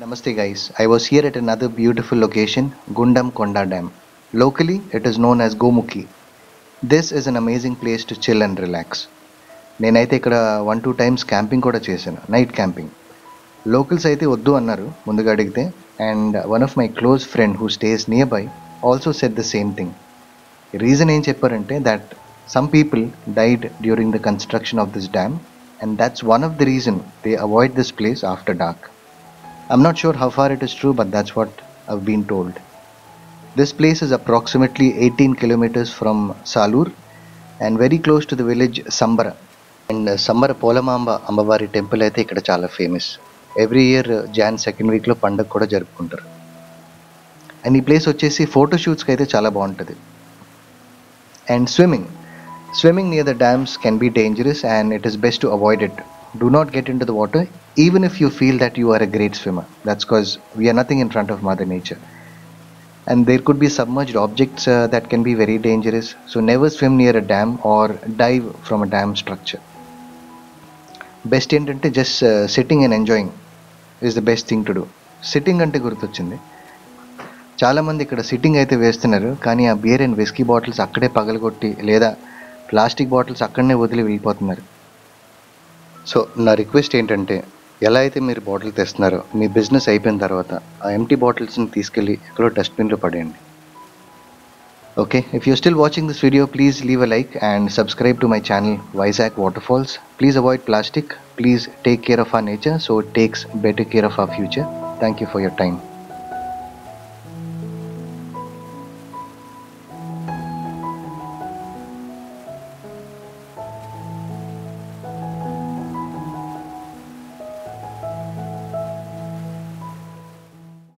Namaste guys, I was here at another beautiful location, Gundam Konda Dam. Locally, it is known as Gomukhi. This is an amazing place to chill and relax. నేనైతే ఇక్కడ 1-2 times camping కూడా చేశాను, night camping. Locals అయితే వద్దు అన్నారు ముందుగా అడిగితే, and one of my close friend who stays near by also said the same thing. Reason ఏం చెప్పారంటే that some people died during the construction of this dam and that's one of the reason they avoid this place after dark. I'm not sure how far it is true, but that's what I've been told. This place is approximately 18 kilometers from Salur and very close to the village Sambara. And Sambara Polamamba Ambavari temple అయితే ఇక్కడ చాలా famous. Every year Jan second వీక్లో పండుగ కూడా జరుపుకుంటారు. And ఈ place వచ్చేసి ఫోటోషూట్స్కి అయితే చాలా బాగుంటుంది. And swimming near the dams can be dangerous and it is best to avoid it. Do not get into the water even if you feel that you are a great swimmer. That's because we are nothing in front of Mother Nature. And there could be submerged objects that can be very dangerous. So never swim near a dam or dive from a dam structure. Best ఏంటంటే just sitting and enjoying is the best thing to do. Sitting అంటే గుర్తొచ్చింది, చాలామంది ఇక్కడ sitting అయితే వేస్తున్నారు, కానీ ఆ beer and whisky bottles అక్కడే పగలగొట్టి లేదా ప్లాస్టిక్ బాటిల్స్ అక్కడనే వదిలి వెళ్ళిపోతున్నారు. సో నా రిక్వెస్ట్ ఏంటంటే, ఎలా అయితే మీరు బాటిల్ తెస్తున్నారో మీ బిజినెస్ అయిపోయిన తర్వాత ఆ ఎంటీ బాటిల్స్ని తీసుకెళ్ళి ఎక్కడో డస్ట్బిన్లో పడేయండి. Okay, if you still watching this video, please leave a like and subscribe to my channel Vizag waterfalls. Please avoid plastic. Please take care of our nature so it takes better care of our future. Thank you for your time.